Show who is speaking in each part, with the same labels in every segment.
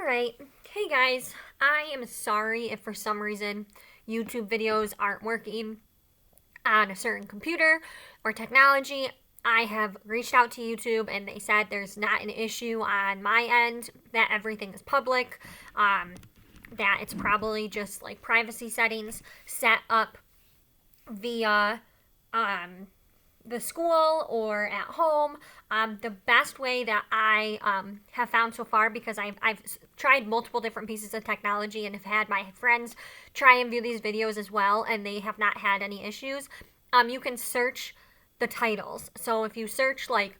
Speaker 1: Alright, hey guys, I am sorry if for some reason YouTube videos aren't working on a certain computer or technology. I have reached out to YouTube and they said there's not an issue on my end, that everything is public, that it's probably just like privacy settings set up via the school or at home. The best way that I have found so far, because I've tried multiple different pieces of technology and have had my friends try and view these videos as well, and they have not had any issues. You can search the titles. So if you search like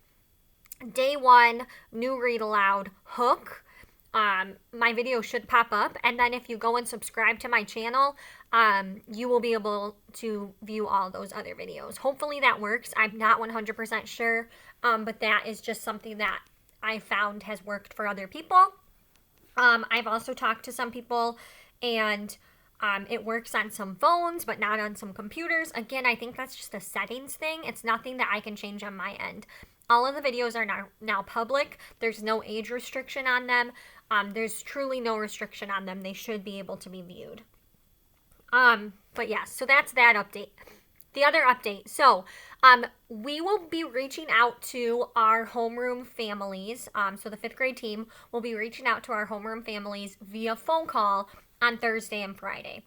Speaker 1: Day 1, New Read Aloud, Hook, my video should pop up, and then if you go and subscribe to my channel, you will be able to view all those other videos. Hopefully that works. I'm not 100% sure, but that is just something that I found has worked for other people. I've also talked to some people, and it works on some phones, but not on some computers. Again, I think that's just a settings thing. It's nothing that I can change on my end. All of the videos are now public. There's no age restriction on them. There's truly no restriction on them. They should be able to be viewed. But yeah, so that's that update. The other update. So, we will be reaching out to our homeroom families. So the 5th grade team will be reaching out to our homeroom families via phone call on Thursday and Friday.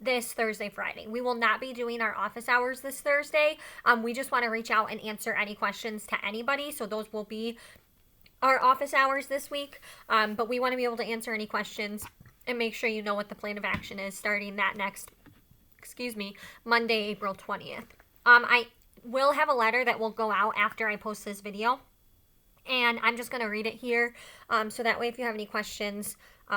Speaker 1: This Thursday, Friday. We will not be doing our office hours this Thursday. We just want to reach out and answer any questions to anybody. So those will be our office hours this week. But we want to be able to answer any questions and make sure you know what the plan of action is starting that next, Monday, April 20th. I will have a letter that will go out after I post this video. And I'm just going to read it here. So that way if you have any questions,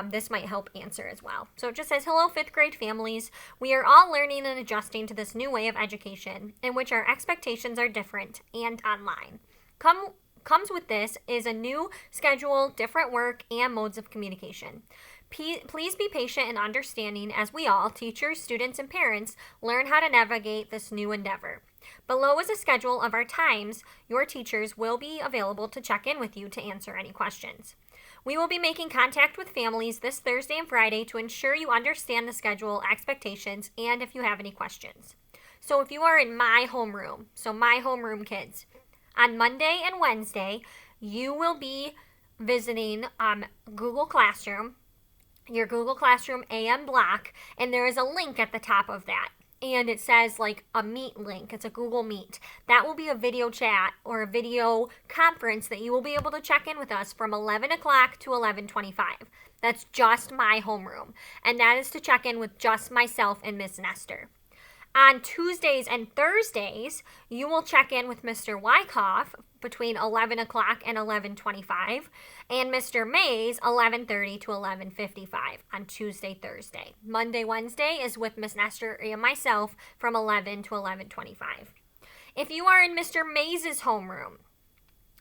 Speaker 1: this might help answer as well. So it just says, hello 5th grade families. We are all learning and adjusting to this new way of education in which our expectations are different and online. Comes with this is a new schedule, different work, and modes of communication. Please be patient and understanding as we all, teachers, students, and parents, learn how to navigate this new endeavor. Below is a schedule of our times your teachers will be available to check in with you to answer any questions. We will be making contact with families this Thursday and Friday to ensure you understand the schedule, expectations, and if you have any questions. So if you are in my homeroom, so my homeroom kids, on Monday and Wednesday, you will be visiting Google Classroom, your Google Classroom AM block, and there is a link at the top of that. And it says like a Meet link. It's a Google Meet. That will be a video chat or a video conference that you will be able to check in with us from 11 o'clock to 11:25. That's just my homeroom. And that is to check in with just myself and Miss Nestor. On Tuesdays and Thursdays, you will check in with Mr. Wyckoff between 11 o'clock and 11:25, and Mr. Mays 11:30 to 11:55 on Tuesday, Thursday. Monday, Wednesday is with Miss Nestor and myself from 11 to 11:25. If you are in Mr. Mays' homeroom,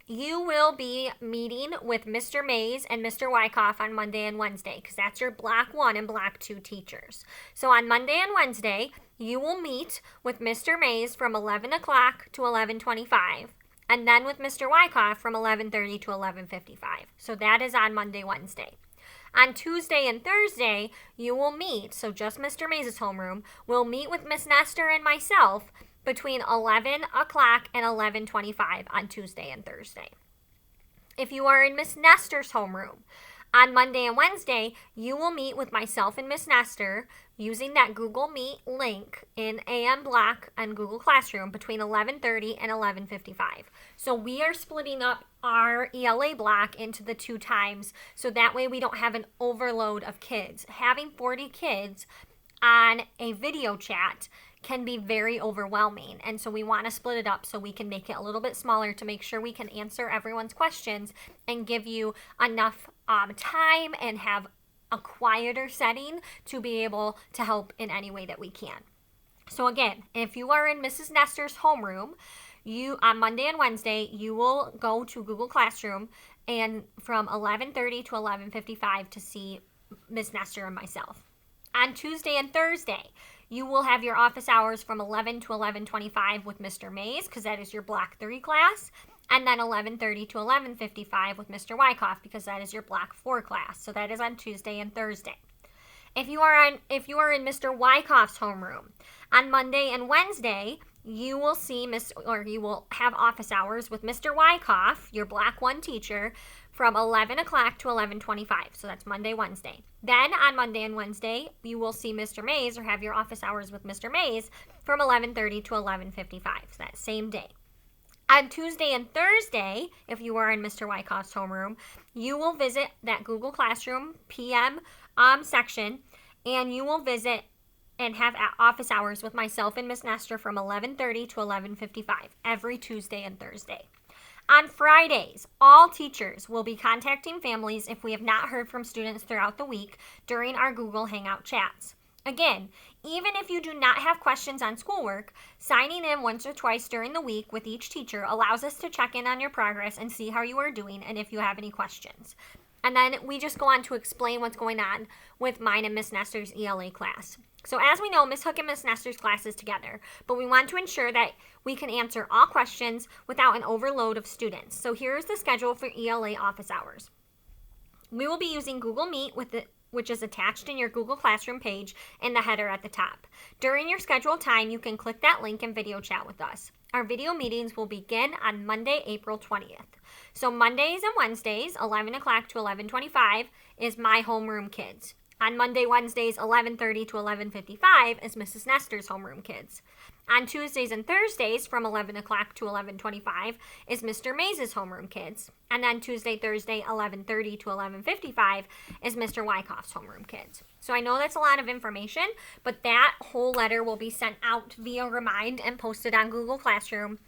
Speaker 1: you will be meeting with Mr. Mays and Mr. Wyckoff on Monday and Wednesday, because that's your Block 1 and Block 2 teachers. So on Monday and Wednesday, you will meet with Mr. Mays from 11 o'clock to 11:25, and then with Mr. Wyckoff from 11:30 to 11:55. So that is on Monday, Wednesday. On Tuesday and Thursday, you will meet, so just Mr. Mays' homeroom, will meet with Miss Nestor and myself between 11 o'clock and 11:25 on Tuesday and Thursday. If you are in Miss Nestor's homeroom, on Monday and Wednesday, you will meet with myself and Miss Nestor using that Google Meet link in AM block and Google Classroom between 11:30 and 11:55. So we are splitting up our ELA block into the 2 times, so that way we don't have an overload of kids. Having 40 kids on a video chat can be very overwhelming, and so we want to split it up so we can make it a little bit smaller to make sure we can answer everyone's questions and give you enough time and have a quieter setting to be able to help in any way that we can. So again, if you are in Mrs. Nestor's homeroom, you on Monday and Wednesday, you will go to Google Classroom and from 11:30 to 11:55 to see Miss Nestor and myself. On Tuesday and Thursday, you will have your office hours from 11 to 11:25 with Mr. Mays, because that is your Block 3 class. and then 11:30 to 11:55 with Mr. Wyckoff, because that is your Block 4 class. So that is on Tuesday and Thursday. If you are in Mr. Wyckoff's homeroom, on Monday and Wednesday, you will you will have office hours with Mr. Wyckoff, your Block 1 teacher, from 11 o'clock to 11:25. So that's Monday, Wednesday. Then on Monday and Wednesday, you will see Mr. Mays, or have your office hours with Mr. Mays, from 11:30 to 11:55. So that same day. On Tuesday and Thursday, if you are in Mr. Wyckoff's homeroom, you will visit that Google Classroom PM section, and you will visit and have office hours with myself and Miss Nestor from 11:30 to 11:55 every Tuesday and Thursday. On Fridays, all teachers will be contacting families if we have not heard from students throughout the week during our Google Hangout chats. Again, even if you do not have questions on schoolwork, signing in once or twice during the week with each teacher allows us to check in on your progress and see how you are doing and if you have any questions. And then we just go on to explain what's going on with mine and Miss Nestor's ELA class. So as we know, Miss Hook and Miss Nestor's class is together, but we want to ensure that we can answer all questions without an overload of students. So here's the schedule for ELA office hours. We will be using Google Meet which is attached in your Google Classroom page in the header at the top. During your scheduled time, you can click that link and video chat with us. Our video meetings will begin on Monday, April 20th. So Mondays and Wednesdays, 11 o'clock to 11:25, is my homeroom kids. On Monday, Wednesdays, 11:30 to 11:55 is Mrs. Nestor's homeroom kids. On Tuesdays and Thursdays, from 11 o'clock to 11:25, is Mr. Mays' homeroom kids. And then Tuesday, Thursday, 11:30 to 11:55 is Mr. Wyckoff's homeroom kids. So I know that's a lot of information, but that whole letter will be sent out via Remind and posted on Google Classroom,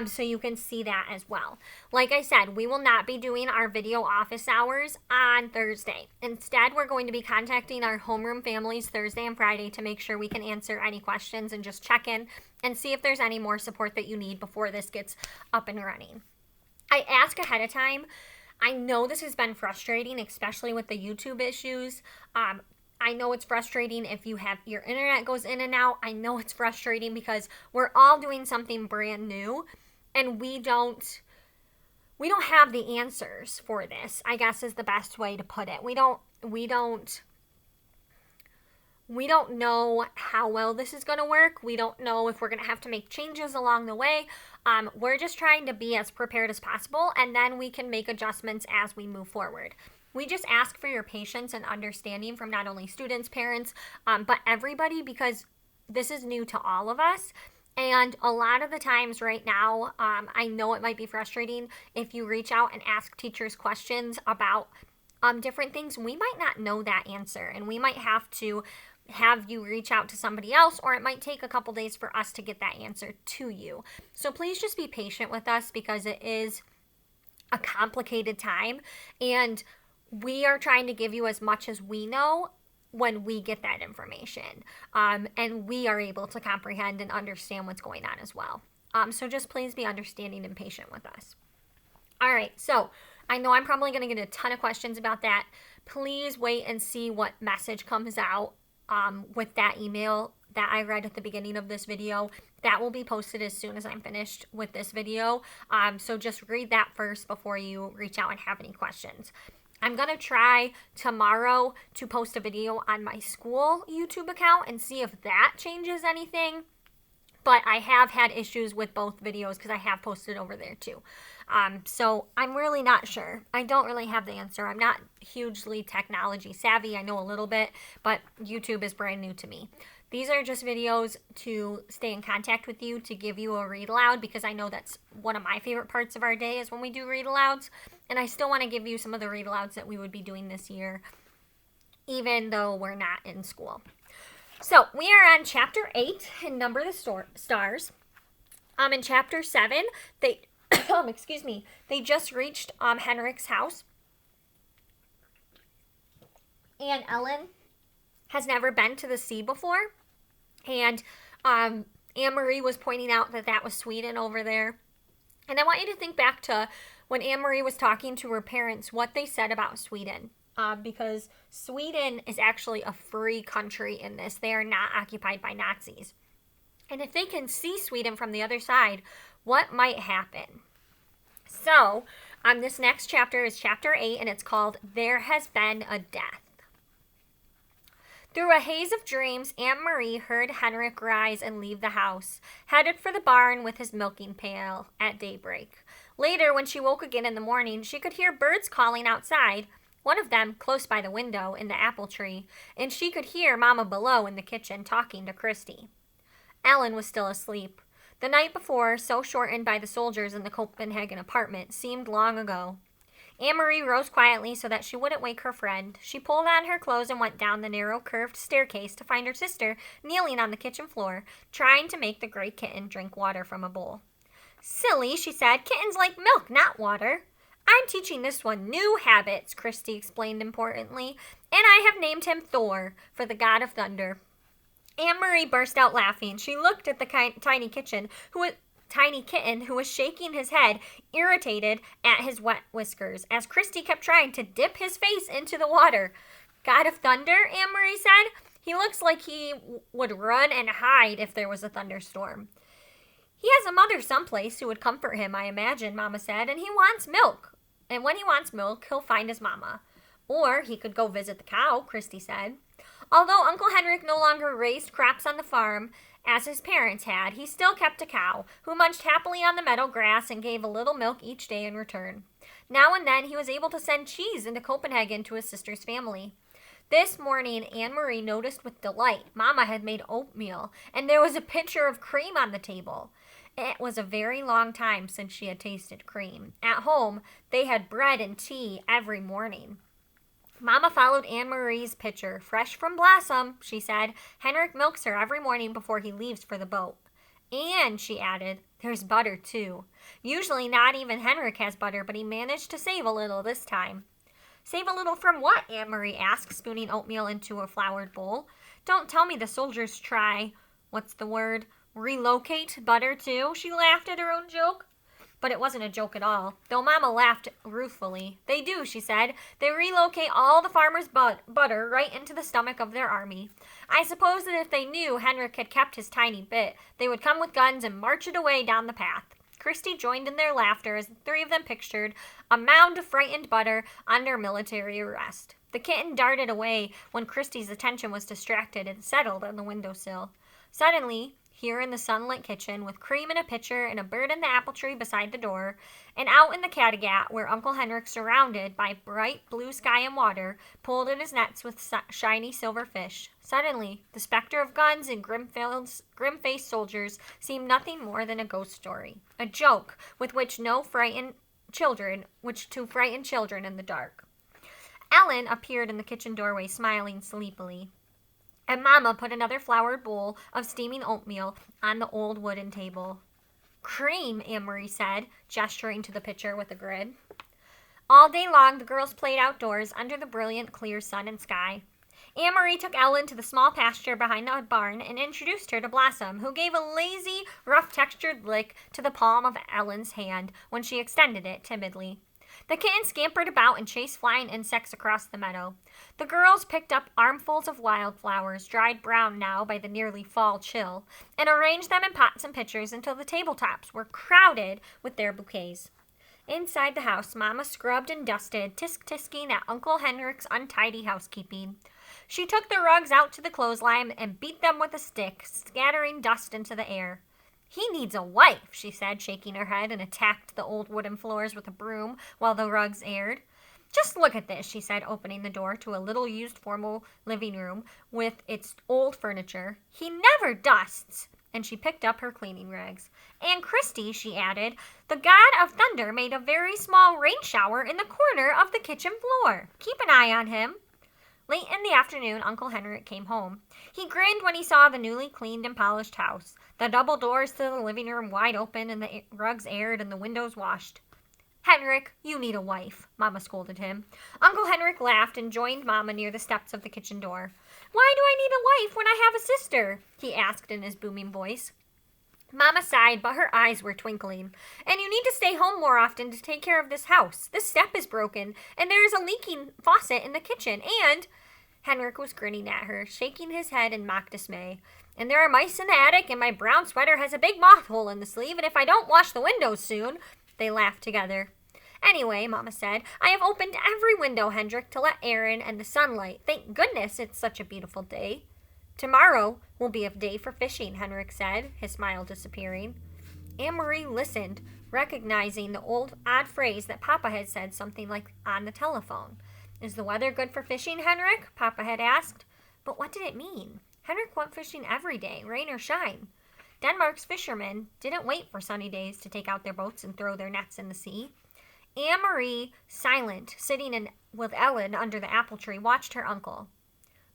Speaker 1: so you can see that as well. Like I said, we will not be doing our video office hours on Thursday. Instead, we're going to be contacting our homeroom families Thursday and Friday to make sure we can answer any questions and just check in and see if there's any more support that you need before this gets up and running. I ask ahead of time. I know this has been frustrating, especially with the YouTube issues. I know it's frustrating if you have your internet goes in and out. I know it's frustrating because we're all doing something brand new and we don't have the answers for this, I guess is the best way to put it. We don't know how well this is going to work. We don't know if we're going to have to make changes along the way. We're just trying to be as prepared as possible, and then we can make adjustments as we move forward. We just ask for your patience and understanding from not only students, parents, but everybody, because this is new to all of us. And a lot of the times right now, I know it might be frustrating if you reach out and ask teachers questions about different things. We might not know that answer, and we might have to have you reach out to somebody else, or it might take a couple days for us to get that answer to you. So please just be patient with us, because it is a complicated time, and we are trying to give you as much as we know when we get that information, and we are able to comprehend and understand what's going on as well. So just please be understanding and patient with us. All right, so I know I'm probably going to get a ton of questions about that. Please wait and see what message comes out with that email that I read at the beginning of this video. That will be posted as soon as I'm finished with this video. So just read that first before you reach out and have any questions. I'm going to try tomorrow to post a video on my school YouTube account and see if that changes anything. But I have had issues with both videos because I have posted over there too. So I'm really not sure. I don't really have the answer. I'm not hugely technology savvy. I know a little bit, but YouTube is brand new to me. These are just videos to stay in contact with you, to give you a read aloud, because I know that's one of my favorite parts of our day is when we do read alouds. And I still want to give you some of the read alouds that we would be doing this year, even though we're not in school. So we are on chapter 8 in Number the Stars. In chapter 7, they they just reached Henrik's house. And Ellen has never been to the sea before. And Anne-Marie was pointing out that that was Sweden over there. And I want you to think back to when Anne-Marie was talking to her parents, what they said about Sweden. Because Sweden is actually a free country in this. They are not occupied by Nazis. And if they can see Sweden from the other side, what might happen? So, this next chapter is chapter 8, and it's called There Has Been a Death. Through a haze of dreams, Aunt Marie heard Henrik rise and leave the house, headed for the barn with his milking pail at daybreak. Later, when she woke again in the morning, she could hear birds calling outside, one of them close by the window in the apple tree, and she could hear Mama below in the kitchen talking to Christy. Ellen was still asleep. The night before, so shortened by the soldiers in the Copenhagen apartment, seemed long ago. Aunt Marie rose quietly so that she wouldn't wake her friend. She pulled on her clothes and went down the narrow, curved staircase to find her sister kneeling on the kitchen floor, trying to make the gray kitten drink water from a bowl. "Silly," she said. "Kittens like milk, not water." "I'm teaching this one new habits," Christy explained importantly, "and I have named him Thor, for the god of thunder." Aunt Marie burst out laughing. She looked at the tiny kitten who was shaking his head, irritated at his wet whiskers, as Christy kept trying to dip his face into the water. "God of thunder," Aunt Marie said. "He looks like he would run and hide if there was a thunderstorm." "He has a mother someplace who would comfort him, I imagine," Mama said, "and he wants milk. And when he wants milk, he'll find his mama. Or he could go visit the cow," Christy said. Although Uncle Henrik no longer raised crops on the farm, as his parents had, he still kept a cow, who munched happily on the meadow grass and gave a little milk each day in return. Now and then he was able to send cheese into Copenhagen to his sister's family. This morning, Anne Marie noticed with delight Mama had made oatmeal, and there was a pitcher of cream on the table. It was a very long time since she had tasted cream. At home, they had bread and tea every morning. Mama followed Anne Marie's pitcher. "Fresh from Blossom," she said. "Henrik milks her every morning before he leaves for the boat. And," she added, "there's butter, too. Usually not even Henrik has butter, but he managed to save a little this time." "Save a little from what?" Aunt Marie asked, spooning oatmeal into a floured bowl. "Don't tell me the soldiers try, relocate butter, too?" She laughed at her own joke. But it wasn't a joke at all, though Mama laughed ruefully. "They do," she said. "They relocate all the farmers' butter right into the stomach of their army. I suppose that if they knew Henrik had kept his tiny bit, they would come with guns and march it away down the path." Christy joined in their laughter as the three of them pictured a mound of frightened butter under military arrest. The kitten darted away when Christy's attention was distracted and settled on the windowsill. Suddenly, here in the sunlit kitchen, with cream in a pitcher and a bird in the apple tree beside the door, and out in the Kattegat, where Uncle Henrik, surrounded by bright blue sky and water, pulled in his nets with shiny silver fish. Suddenly, the specter of guns and grim-faced soldiers seemed nothing more than a ghost story, a joke with which to frighten children in the dark. Ellen appeared in the kitchen doorway, smiling sleepily, and Mama put another floured bowl of steaming oatmeal on the old wooden table. "Cream," Aunt Marie said, gesturing to the pitcher with a grin. All day long, the girls played outdoors under the brilliant, clear sun and sky. Aunt Marie took Ellen to the small pasture behind the barn and introduced her to Blossom, who gave a lazy, rough-textured lick to the palm of Ellen's hand when she extended it timidly. The kitten scampered about and chased flying insects across the meadow. The girls picked up armfuls of wildflowers, dried brown now by the nearly fall chill, and arranged them in pots and pitchers until the tabletops were crowded with their bouquets. Inside the house, Mama scrubbed and dusted, tisk-tisking at Uncle Henrik's untidy housekeeping. She took the rugs out to the clothesline and beat them with a stick, scattering dust into the air. "He needs a wife," she said, shaking her head, and attacked the old wooden floors with a broom while the rugs aired. "Just look at this," she said, opening the door to a little used formal living room with its old furniture. "He never dusts." And she picked up her cleaning rags. "And Christy," she added, "the god of thunder made a very small rain shower in the corner of the kitchen floor. Keep an eye on him." Late in the afternoon, Uncle Henrik came home. He grinned when he saw the newly cleaned and polished house, the double doors to the living room wide open and the rugs aired and the windows washed. "Henrik, you need a wife," Mama scolded him. Uncle Henrik laughed and joined Mama near the steps of the kitchen door. "Why do I need a wife when I have a sister?" he asked in his booming voice. Mama sighed, but her eyes were twinkling. "And you need to stay home more often to take care of this house. This step is broken, and there is a leaking faucet in the kitchen, and—" Henrik was grinning at her, shaking his head in mock dismay. "And there are mice in the attic, and my brown sweater has a big moth hole in the sleeve, and if I don't wash the windows soon—" They laughed together. Anyway, Mama said, I have opened every window, Hendrik, to let air in and the sunlight. Thank goodness it's such a beautiful day. Tomorrow will be a day for fishing, Henrik said, his smile disappearing. Anne-Marie listened, recognizing the old odd phrase that Papa had said, something like on the telephone. Is the weather good for fishing, Henrik? Papa had asked. But what did it mean? Henrik went fishing every day, rain or shine. Denmark's fishermen didn't wait for sunny days to take out their boats and throw their nets in the sea. Anne-Marie, silent, sitting with Ellen under the apple tree, watched her uncle.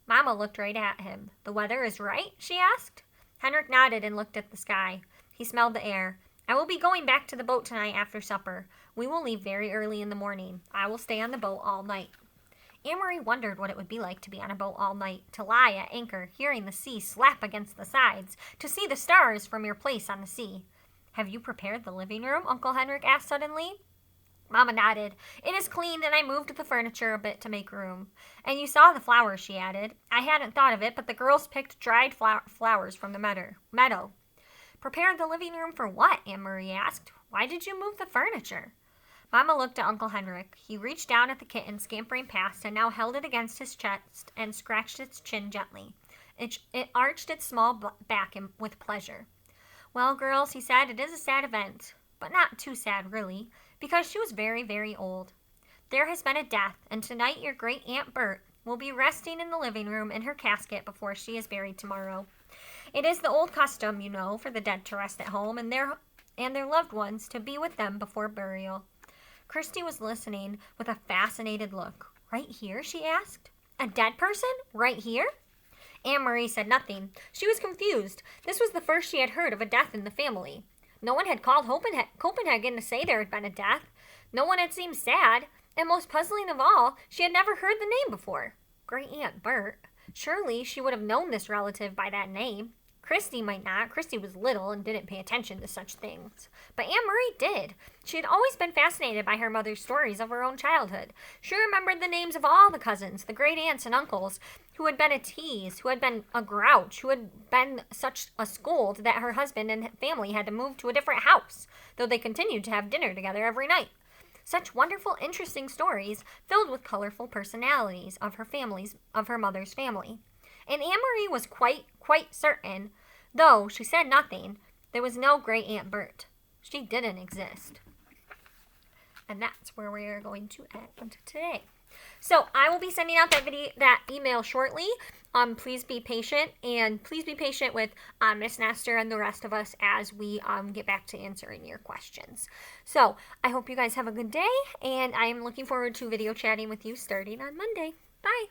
Speaker 1: Mama looked right at him. The weather is right? She asked. Henrik nodded and looked at the sky. He smelled the air. I will be going back to the boat tonight after supper. We will leave very early in the morning. I will stay on the boat all night. Anne-Marie wondered what it would be like to be on a boat all night, to lie at anchor, hearing the sea slap against the sides, to see the stars from your place on the sea. Have you prepared the living room? Uncle Henrik asked suddenly. Mama nodded. It is cleaned, and I moved the furniture a bit to make room. And you saw the flowers, she added. I hadn't thought of it, but the girls picked dried flowers from the meadow. Prepared the living room for what? Anne-Marie asked. Why did you move the furniture? Mama looked at Uncle Henrik. He reached down at the kitten scampering past and now held it against his chest and scratched its chin gently. It arched its small back with pleasure. Well, girls, he said, it is a sad event, but not too sad, really, because she was very, very old. There has been a death, and tonight your great-aunt Bert will be resting in the living room in her casket before she is buried tomorrow. It is the old custom, you know, for the dead to rest at home and their loved ones to be with them before burial. Christy was listening with a fascinated look. Right here, she asked. A dead person? Right here? Anne-Marie said nothing. She was confused. This was the first she had heard of a death in the family. No one had called Copenhagen to say there had been a death. No one had seemed sad. And most puzzling of all, she had never heard the name before. Great-Aunt Bert. Surely she would have known this relative by that name. Christy might not. Christy was little and didn't pay attention to such things. But Anne-Marie did. She had always been fascinated by her mother's stories of her own childhood. She remembered the names of all the cousins, the great aunts and uncles, who had been a tease, who had been a grouch, who had been such a scold that her husband and family had to move to a different house, though they continued to have dinner together every night. Such wonderful, interesting stories filled with colorful personalities of her mother's family. And Anne-Marie was quite certain, though she said nothing, there was no great-aunt Bert. She didn't exist. And that's where we are going to end today. So I will be sending out that email shortly. Please be patient, and please be patient with Miss Nestor and the rest of us as we get back to answering your questions. So I hope you guys have a good day, and I am looking forward to video chatting with you starting on Monday. Bye.